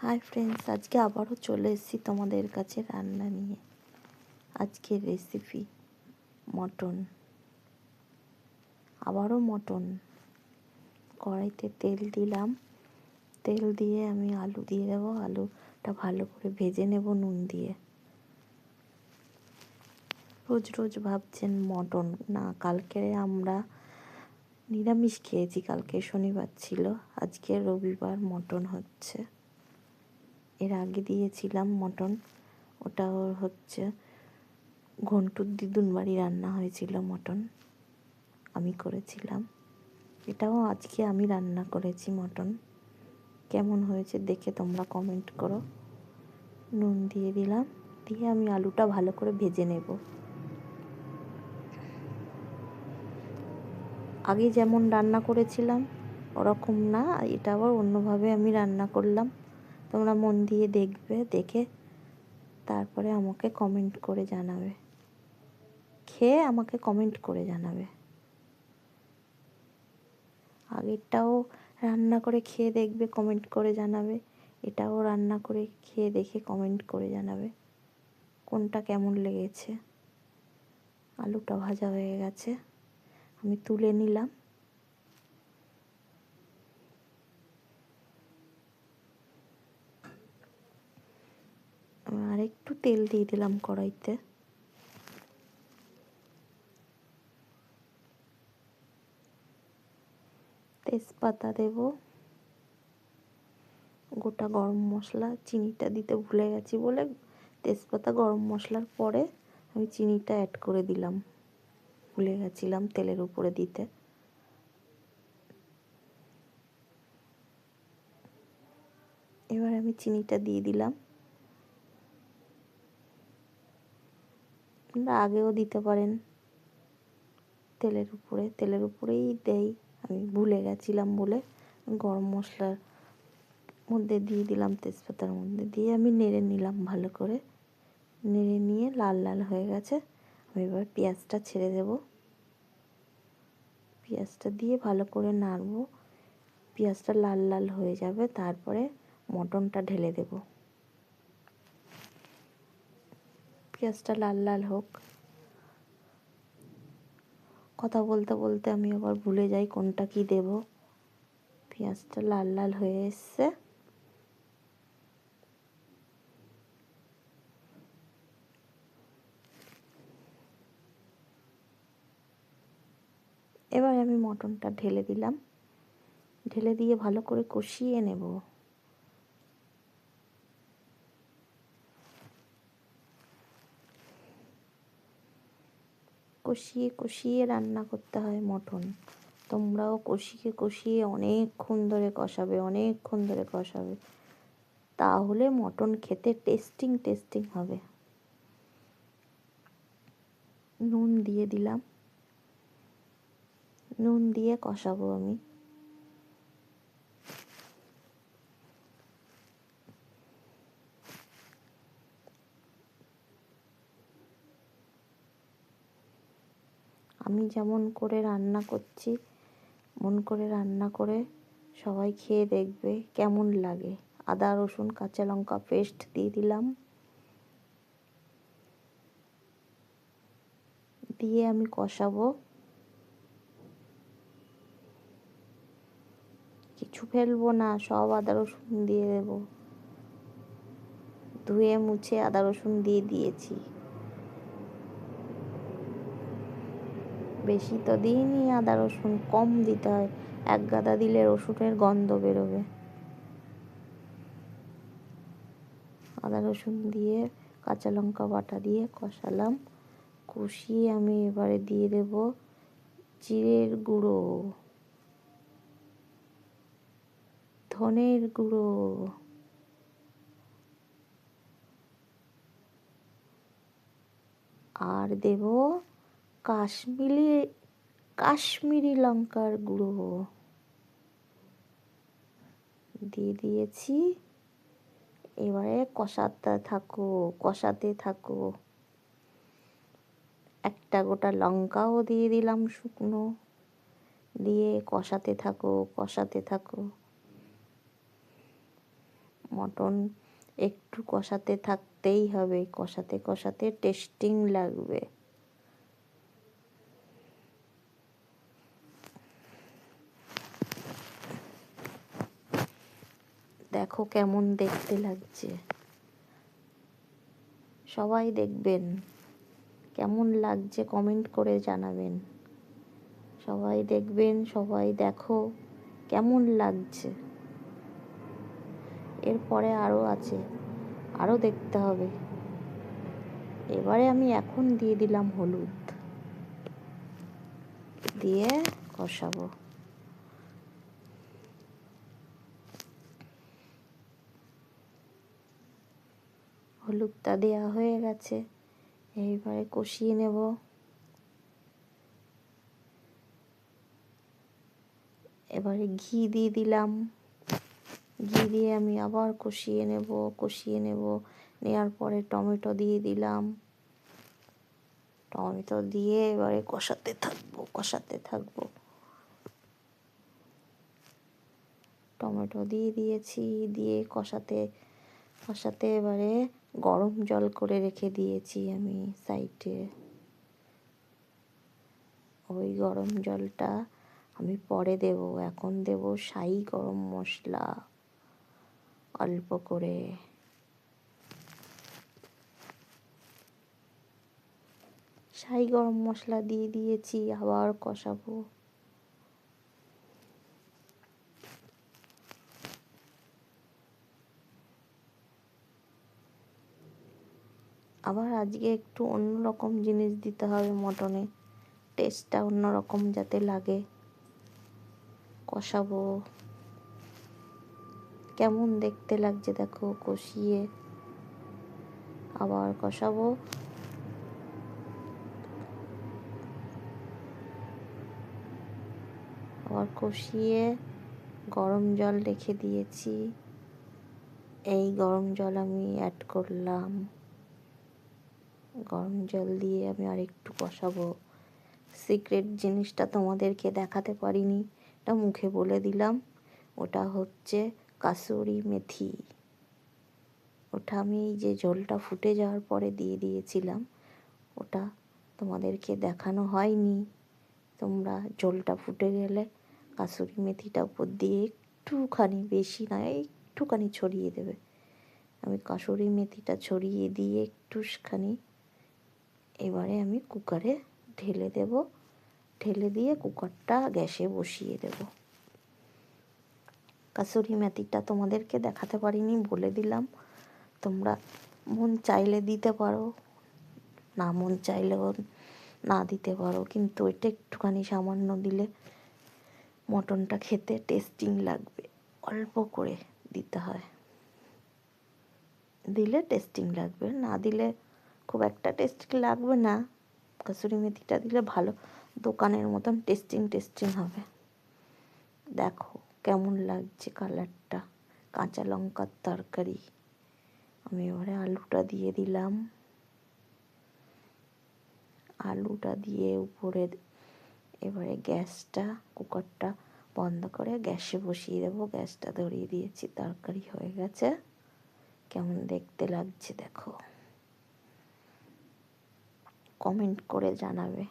Hi friends, আজকে আবারও চলে এসেছি তোমাদের কাছে রান্না নিয়ে। আজকের রেসিপি মটন। আবারও মটন। কড়াইতে তেল দিলাম। তেল দিয়ে আমি আলু দিয়ে দেবো। আলুটা ভালো করে ভেজে নেব নুন দিয়ে। রোজ রোজ ভাবছেন মটন না, কালকে আমরা নিরামিষ খেয়েছি, কালকে শনিবার ছিল, আজকে রবিবার মটন হচ্ছে। এর আগে দিয়েছিলাম মটন, ওটা হচ্ছে ঘন্টুর দিদুন বাড়ি রান্না হয়েছিল মটন, আমি করেছিলাম। এটাও আজকে আমি রান্না করেছি মটন। কেমন হয়েছে দেখে তোমরা কমেন্ট করো। নুন দিয়ে দিলাম, দিয়ে আমি আলুটা ভালো করে ভেজে নেব। আগে যেমন রান্না করেছিলাম ওরকম না, এটা আবার অন্যভাবে আমি রান্না করলাম। তোমরা মন দিয়ে দেখবে, দেখে তারপরে আমাকে কমেন্ট করে জানাবে, খেয়ে আমাকে কমেন্ট করে জানাবে। আগেরটাও রান্না করে খেয়ে দেখবে, কমেন্ট করে জানাবে। এটাও রান্না করে খেয়ে দেখে কমেন্ট করে জানাবে কোনটা কেমন লেগেছে। আলুটা ভাজা হয়ে গেছে, আমি তুলে নিলাম। আর একটু তেল দিয়ে দিলাম কড়াইতে। তেজপাতা দেব, গোটা গরম মশলা, চিনিটা দিতে ভুলে গেছি বলে তেজপাতা গরম মশলার পরে আমি চিনিটা অ্যাড করে দিলাম, ভুলে গেছিলাম তেলের উপরে দিতে। এবার আমি চিনিটা দিয়ে দিলাম। আপনারা আগেও দিতে পারেন, তেলের উপরেই দেই, আমি ভুলে গেছিলাম বলে গরম মশলার মধ্যে দিয়ে দিলাম, তেজপাতার মধ্যে দিয়ে আমি নেড়ে নিলাম ভালো করে। নেড়ে নিয়ে লাল লাল হয়ে গেছে, আমি এবার পেঁয়াজটা ছেড়ে দেব। পেঁয়াজটা দিয়ে ভালো করে নাড়ব, পেঁয়াজটা লাল লাল হয়ে যাবে, তারপরে মটনটা ঢেলে দেব। পেঁয়াজটা লাল লাল হোক। কথা বলতে বলতে আমি আবার ভুলে যাই কোনটা কি দেব। পেঁয়াজটা লাল লাল হয়ে এসছে, এবার আমি মটনটা ঢেলে দিলাম। ঢেলে দিয়ে ভালো করে কষিয়ে নেব। কষিয়ে কষিয়ে রান্না করতে হয় মটন। তোমরাও কষিয়ে কষিয়ে অনেকক্ষণ ধরে কষাবে, তাহলে মটন খেতে টেস্টিং হবে। নুন দিয়ে দিলাম, নুন দিয়ে কষাবো আমি। আমি যেমন করে রান্না করছি মন করে রান্না করে সবাই খেয়ে দেখবে কেমন লাগে। আদা রসুন কাঁচা লঙ্কা পেস্ট দিয়ে দিলাম, দিয়ে আমি কষাবো। কিছু ফেলবো না, সব আদা রসুন দিয়ে দেবো। ধুয়ে মুছে আদা রসুন দিয়ে দিয়েছি। বেশি তো দিইনি আদা রসুন, কম দিতে হয়, এক গাদা দিলে রসুনের গন্ধ বেরোবে। আদা রসুন দিয়ে কাঁচা লঙ্কা বাটা দিয়ে কষালাম। কষিয়ে আমি এবারে দিয়ে দেব জিরের গুঁড়ো, ধনের গুঁড়ো, আর দেব কাশ্মীরি লঙ্কার গুঁড়ো দিয়ে দিয়েছি। এবারে কষাতে থাকো। একটা গোটা লঙ্কাও দিয়ে দিলাম শুকনো, দিয়ে কষাতে থাকো। মটন একটু কষাতে থাকতেই হবে, কষাতে কষাতে টেস্টিং লাগবে। দেখো কেমন দেখতে লাগছে, সবাই দেখবেন, কেমন লাগছে কমেন্ট করে জানাবেন। সবাই দেখবেন, সবাই দেখো কেমন লাগছে। এরপরে আরও আছে, আরও দেখতে হবে। এবারে আমি এখন দিয়ে দিলাম হলুদ, দিয়ে কষাবো। হলুদটা দেওয়া হয়ে গেছে, এইবারে কষিয়ে নেব। এবারে ঘি দিয়ে দিলাম, ঘি দিয়ে আমি আবার কষিয়ে নেব। নেওয়ার পরে টমেটো দিয়ে দিলাম, টমেটো দিয়ে এবারে কষাতে থাকবো। টমেটো দিয়ে দিয়েছি, দিয়ে কষাতে এবারে গরম জল করে রেখে দিয়েছি আমি সাইডে। ওই গরম জলটা আমি পরে দেব, এখন দেব শাহি গরম মশলা অল্প করে। শাহি গরম মশলা দিয়ে দিয়েছি, আবার কষাবো। আবার আজকে একটু অন্যরকম জিনিস দিতে হবে মটনে, টেস্টটা অন্যরকম যাতে লাগে। কষাবো, কেমন দেখতে লাগছে দেখো, কষিয়ে আবার কষাবো। আবার কষিয়ে গরম জল রেখে দিয়েছি, এই গরম জল আমি অ্যাড করলাম। গরম জল দিয়ে আমি আর একটু কষাবো। সিক্রেট জিনিসটা তোমাদেরকে দেখাতে পারিনি, এটা মুখে বলে দিলাম। ওটা হচ্ছে কাসুরি মেথি। ওটা আমি এই যে ঝোলটা ফুটে যাওয়ার পরে দিয়ে দিয়েছিলাম, ওটা তোমাদেরকে দেখানো হয়নি। তোমরা ঝোলটা ফুটে গেলে কাসুরি মেথিটা উপর দিয়ে একটুখানি, বেশি না, একটুখানি ছড়িয়ে দেবে। আমি কাসুরি মেথিটা ছড়িয়ে দিয়ে একটুখানি এবারে আমি কুকারে ঢেলে দেব। ঢেলে দিয়ে কুকারটা গ্যাসে বসিয়ে দেব। কাসুরি মেথিটা তোমাদেরকে দেখাতে পারিনি, বলে দিলাম। তোমরা মন চাইলে দিতে পারো, না মন চাইলেও না দিতে পারো, কিন্তু এটা একটুখানি সামান্য দিলে মটনটা খেতে টেস্টিং লাগবে। অল্প করে দিতে হয়, দিলে টেস্টিং লাগবে, না দিলে খুব একটা টেস্টিং লাগবে না। কাসুরি মেথিটা দিলে ভালো দোকানের মতন টেস্টিং হবে। দেখো কেমন লাগছে কালারটা, কাঁচা লঙ্কার তরকারি। আমি এবারে আলুটা দিয়ে দিলাম, আলুটা দিয়ে উপরে এবারে গ্যাসটা, কুকারটা বন্ধ করে গ্যাসে বসিয়ে দেবো। গ্যাসটা ধরিয়ে দিয়েছি, তরকারি হয়ে গেছে। কেমন দেখতে লাগছে দেখো, কমেন্ট করে জানাবে।